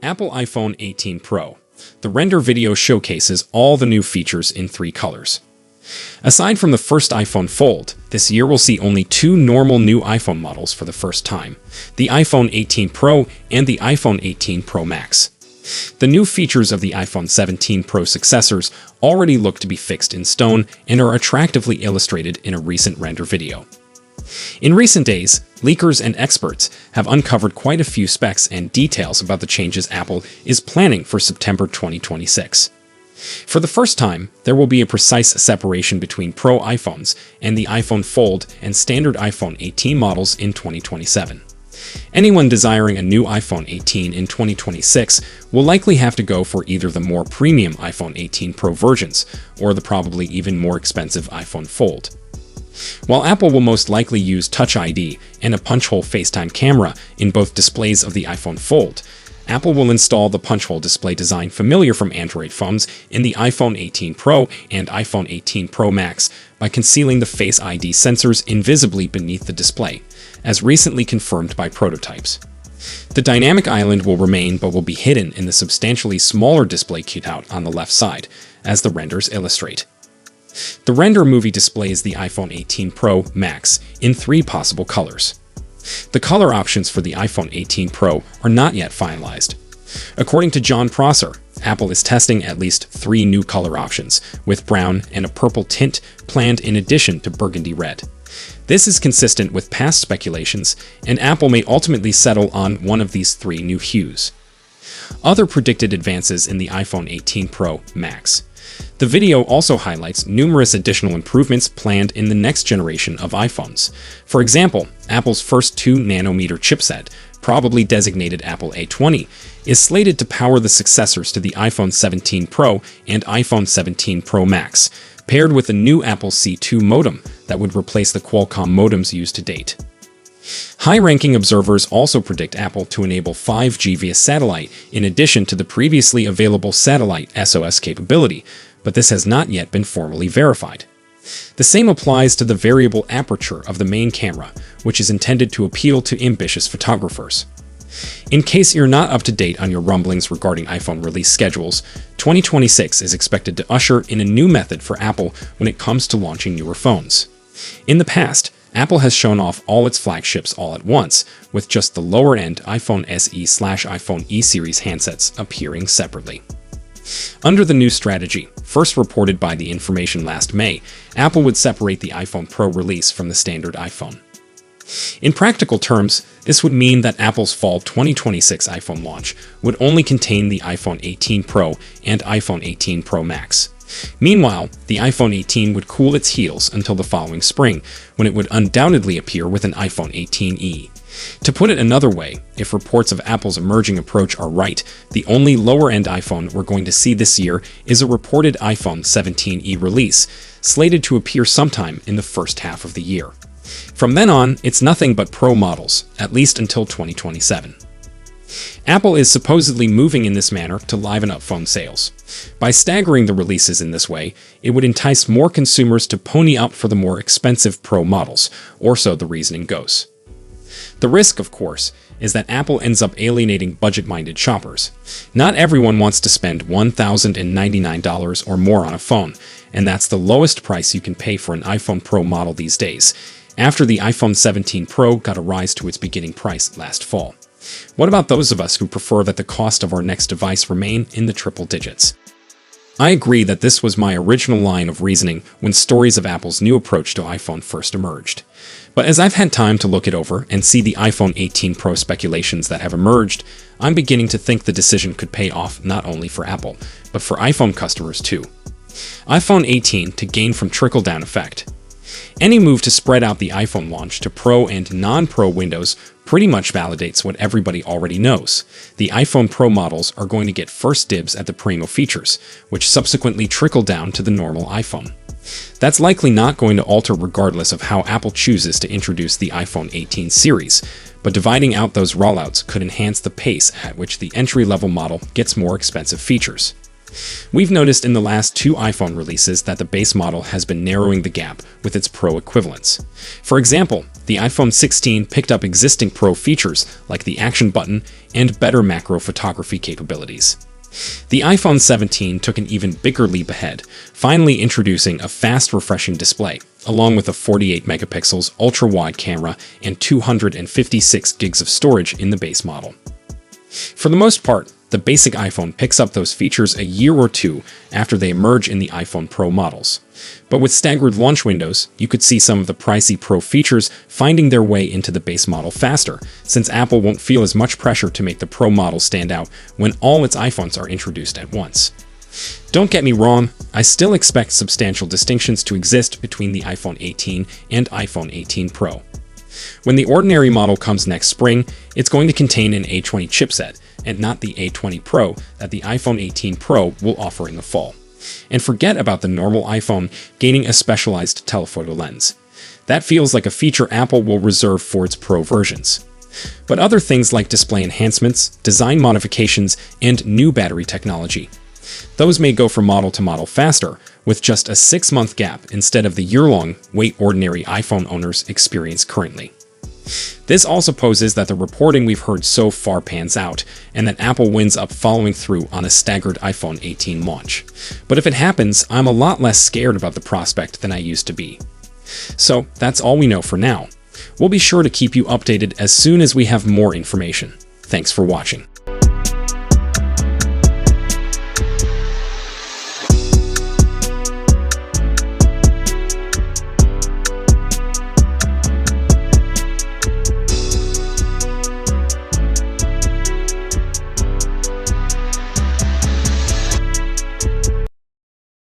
Apple iPhone 18 Pro. The render video showcases all the new features in 3 colors. Aside from the first iPhone Fold, this year we'll see only 2 normal new iPhone models for the first time, the iPhone 18 Pro and the iPhone 18 Pro Max. The new features of the iPhone 17 Pro successors already look to be fixed in stone and are attractively illustrated in a recent render video. In recent days, leakers and experts have uncovered quite a few specs and details about the changes Apple is planning for September 2026. For the first time, there will be a precise separation between Pro iPhones and the iPhone Fold and standard iPhone 18 models in 2027. Anyone desiring a new iPhone 18 in 2026 will likely have to go for either the more premium iPhone 18 Pro versions or the probably even more expensive iPhone Fold. While Apple will most likely use Touch ID and a punch-hole FaceTime camera in both displays of the iPhone Fold, Apple will install the punch-hole display design familiar from Android phones in the iPhone 18 Pro and iPhone 18 Pro Max by concealing the Face ID sensors invisibly beneath the display, as recently confirmed by prototypes. The dynamic island will remain but will be hidden in the substantially smaller display cutout on the left side, as the renders illustrate. The render movie displays the iPhone 18 Pro Max in 3 possible colors. The color options for the iPhone 18 Pro are not yet finalized. According to John Prosser, Apple is testing at least 3 new color options, with brown and a purple tint planned in addition to burgundy red. This is consistent with past speculations, and Apple may ultimately settle on one of these 3 new hues. Other predicted advances in the iPhone 18 Pro Max. The video also highlights numerous additional improvements planned in the next generation of iPhones. For example, Apple's first 2nm chipset, probably designated Apple A20, is slated to power the successors to the iPhone 17 Pro and iPhone 17 Pro Max, paired with a new Apple C2 modem that would replace the Qualcomm modems used to date. High-ranking observers also predict Apple to enable 5G via satellite in addition to the previously available satellite SOS capability, but this has not yet been formally verified. The same applies to the variable aperture of the main camera, which is intended to appeal to ambitious photographers. In case you're not up to date on your rumblings regarding iPhone release schedules, 2026 is expected to usher in a new method for Apple when it comes to launching newer phones. In the past, Apple has shown off all its flagships all at once, with just the lower-end iPhone SE/iPhone E series handsets appearing separately. Under the new strategy, first reported by The Information last May, Apple would separate the iPhone Pro release from the standard iPhone. In practical terms, this would mean that Apple's fall 2026 iPhone launch would only contain the iPhone 18 Pro and iPhone 18 Pro Max. Meanwhile, the iPhone 18 would cool its heels until the following spring, when it would undoubtedly appear with an iPhone 18e. To put it another way, if reports of Apple's emerging approach are right, the only lower-end iPhone we're going to see this year is a reported iPhone 17e release, slated to appear sometime in the first half of the year. From then on, it's nothing but Pro models, at least until 2027. Apple is supposedly moving in this manner to liven up phone sales. By staggering the releases in this way, it would entice more consumers to pony up for the more expensive Pro models, or so the reasoning goes. The risk, of course, is that Apple ends up alienating budget-minded shoppers. Not everyone wants to spend $1,099 or more on a phone, and that's the lowest price you can pay for an iPhone Pro model these days, after the iPhone 17 Pro got a rise to its beginning price last fall. What about those of us who prefer that the cost of our next device remain in the triple digits? I agree that this was my original line of reasoning when stories of Apple's new approach to iPhone first emerged. But as I've had time to look it over and see the iPhone 18 Pro speculations that have emerged, I'm beginning to think the decision could pay off not only for Apple, but for iPhone customers too. iPhone 18 to gain from trickle-down effect. Any move to spread out the iPhone launch to Pro and non-Pro windows pretty much validates what everybody already knows. The iPhone Pro models are going to get first dibs at the primo features, which subsequently trickle down to the normal iPhone. That's likely not going to alter regardless of how Apple chooses to introduce the iPhone 18 series, but dividing out those rollouts could enhance the pace at which the entry-level model gets more expensive features. We've noticed in the last two iPhone releases that the base model has been narrowing the gap with its Pro equivalents. For example, the iPhone 16 picked up existing Pro features like the action button and better macro photography capabilities. The iPhone 17 took an even bigger leap ahead, finally introducing a fast refreshing display, along with a 48 megapixels ultra-wide camera and 256 gigs of storage in the base model. For the most part, the basic iPhone picks up those features a year or two after they emerge in the iPhone Pro models. But with staggered launch windows, you could see some of the pricey Pro features finding their way into the base model faster, since Apple won't feel as much pressure to make the Pro model stand out when all its iPhones are introduced at once. Don't get me wrong, I still expect substantial distinctions to exist between the iPhone 18 and iPhone 18 Pro. When the ordinary model comes next spring, it's going to contain an A20 chipset, and not the A20 Pro that the iPhone 18 Pro will offer in the fall. And forget about the normal iPhone gaining a specialized telephoto lens. That feels like a feature Apple will reserve for its Pro versions. But other things like display enhancements, design modifications, and new battery technology, those may go from model to model faster, with just a 6-month gap instead of the year-long wait ordinary iPhone owners experience currently. This also poses that the reporting we've heard so far pans out, and that Apple winds up following through on a staggered iPhone 18 launch. But if it happens, I'm a lot less scared about the prospect than I used to be. So that's all we know for now. We'll be sure to keep you updated as soon as we have more information. Thanks for watching.